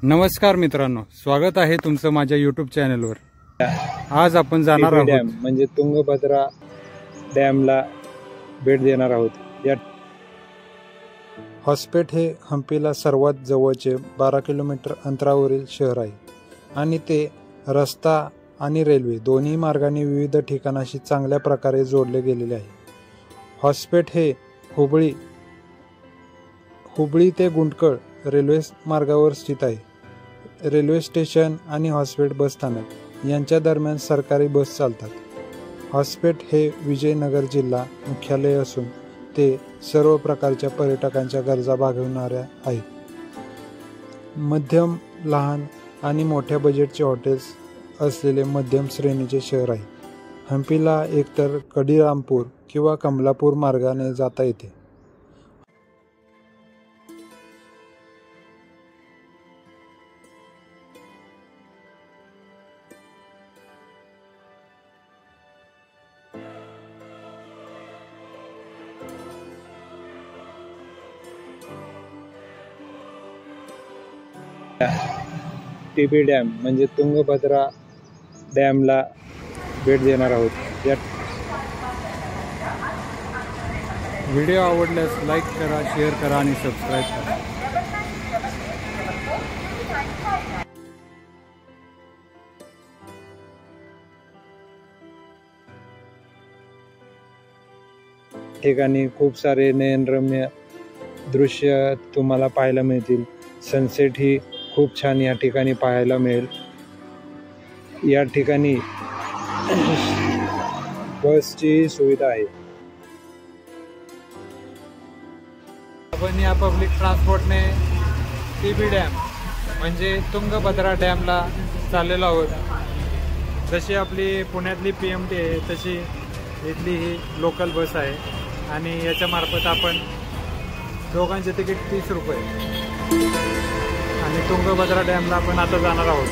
नमस्कार मित्रांनो, स्वागत आहे तुमचं माझ्या यूट्यूब चॅनलवर। आज आपण जाणार आहोत म्हणजे तुंगभद्रा डॅमला भेट देणार आहोत। या हॉस्पेट हे हम्पीला सर्वात जवळचे 12 किलोमीटर अंतरावरील शहर आहे आणि ते रस्ता आणि रेल्वे दोन्ही मार्गाने विविध ठिकाणाशी चांगल्या प्रकारे जोडले गेलेले आहे। हॉस्पेट हे हुबळी ते गुंटकळ रेल्वे मार्गावर स्थित आहे। रेल्वे स्टेशन आणि हॉस्पेट बस स्थानक यांच्या दरम्यान सरकारी बस चालतात। हॉस्पेट हे विजयनगर जिल्हा मुख्यालय असून ते सर्व प्रकारच्या पर्यटकांच्या गरजा भागवणाऱ्या आहेत। मध्यम, लहान आणि मोठ्या बजेटचे हॉटेल्स असलेले मध्यम श्रेणीचे शहर आहे। हम्पीला एकतर कडिरामपूर किंवा कमलापूर मार्गाने जाता येते। टीबी डॅम म्हणजे तुंगभद्रा डॅमला भेट देणार आहोत। या व्हिडिओ आवडल्यास लाईक करा, शेअर करा आणि सबस्क्राईब करा। ठिकाणी खूप सारे नयनरम्य दृश्य तुम्हाला पाहायला मिळतील। सनसेट ही खूप छान या ठिकाणी पाहायला मिळेल। या ठिकाणी बसची सुविधा आहे। आपण या पब्लिक ट्रान्सपोर्टने टीबी डॅम म्हणजे तुंगभद्रा डॅमला चाललेलो आहोत। जशी आपली पुण्यातली PMT आहे तशी इथली ही लोकल बस आहे आणि याच्या मार्फत आपण दोघांचे तिकीट 30 रुपये आणि तुंगभद्रा डॅमला आपण आता जाणार आहोत।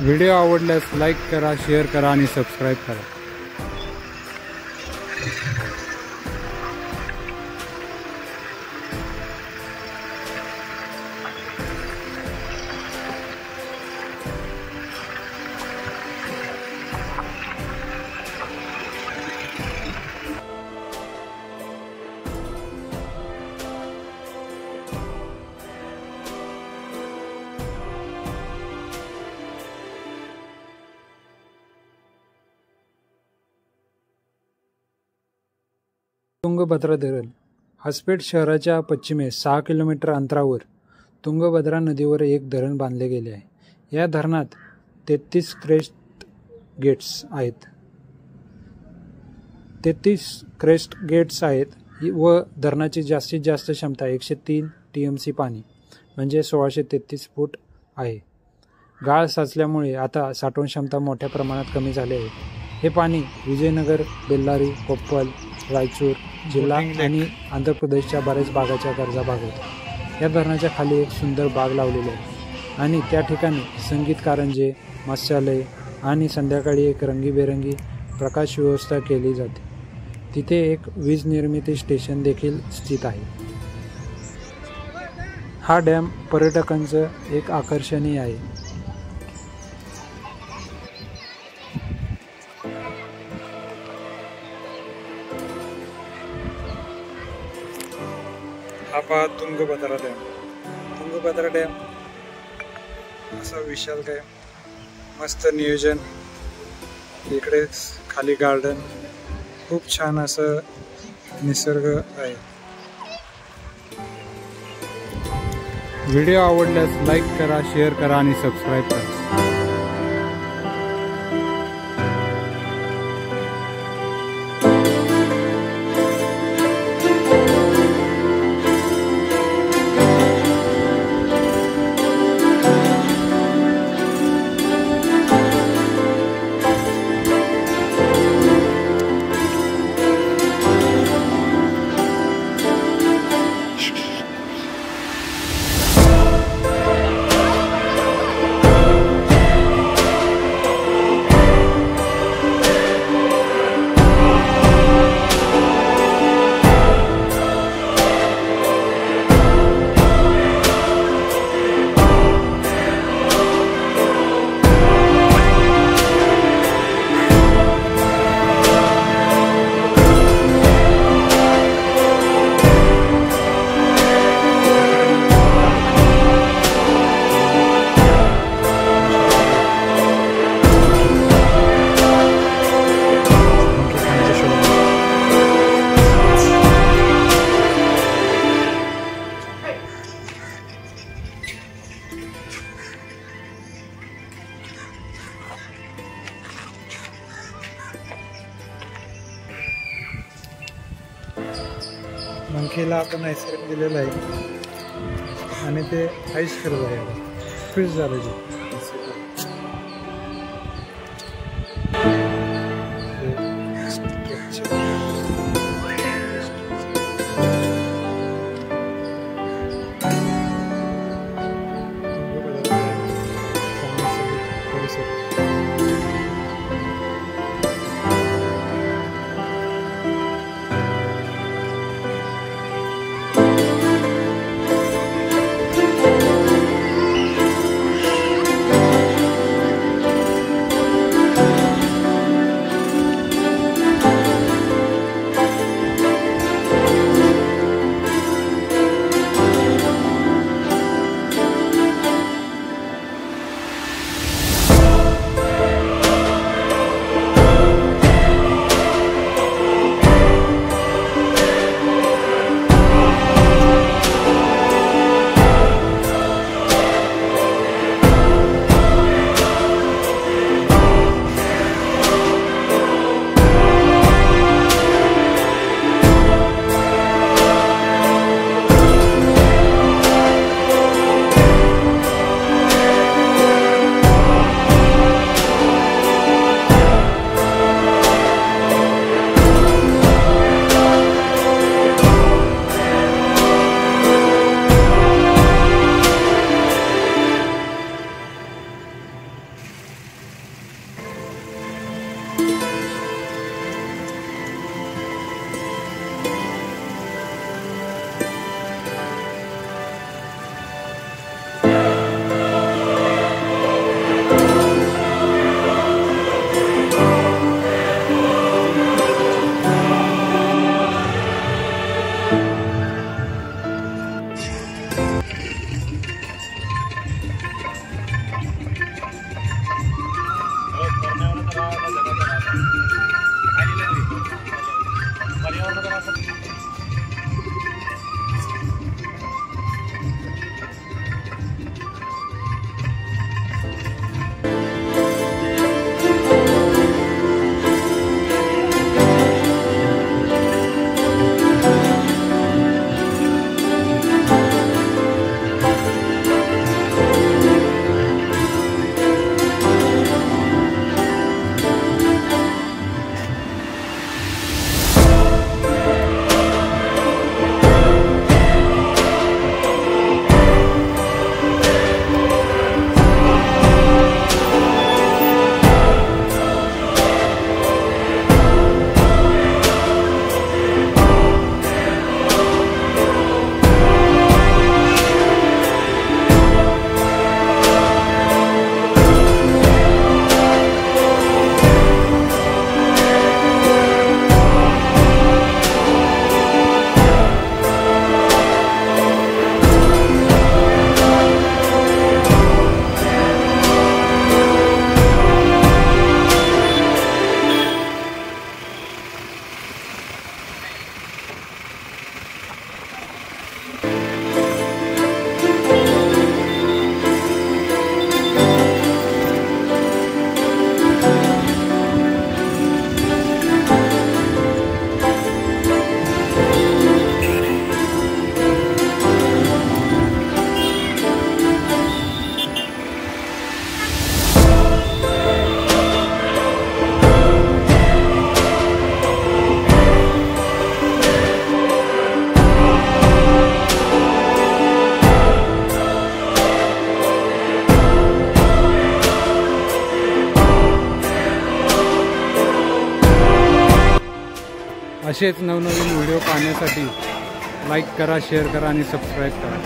व्हिडिओ आवडल्यास लाईक करा, शेअर करा आणि सबस्क्राईब करा। तुंगभद्रा धरण हॉस्पेट शहराच्या पश्चिमेस 6 किलोमीटर अंतरावर तुंगभद्रा नदीवर एक धरण बांधले गेले आहे। या धरणात 33 क्रेस्ट गेट्स आहेत व धरणाची जास्तीत जास्त क्षमता 103 TMC पाणी म्हणजे 1633 फूट आहे। गाळ साचल्यामुळे आता साठवण क्षमता मोठ्या प्रमाणात कमी झाली आहे। हे पाणी विजयनगर, बेल्लारी, कोप्पल, रायचूर जिल्हा आणि आंध्र प्रदेशच्या बऱ्याच भागाच्या गरजा भागवते। या धरणाच्या खाली एक सुंदर बाग लावलेली आहे आणि त्या ठिकाणी संगीत कारंजे, मत्स्यालय आणि संध्याकाळी एक रंगीबेरंगी प्रकाश व्यवस्था केली जाते। तिथे एक वीज निर्मिती स्टेशन देखील स्थित आहे। हा डॅम पर्यटकांचं एक आकर्षणीय आहे। हा पहा तुंगभद्रा डॅम. तुंगभद्रा डॅम असा विशाल काय मस्त नियोजन, इकडे खाली गार्डन, खूप छान असं निसर्ग आहे. व्हिडिओ आवडल्यास लाईक करा, शेअर करा आणि सबस्क्राईब करा. मंकीला आपण आईस्क्रीम दिलेलं आहे आणि ते आईस करत आहे, फ्रीज झालं जे. असेच नवनवीन व्हिडिओ पाहण्यासाठी लाईक करा, शेअर करा आणि सबस्क्राईब करा.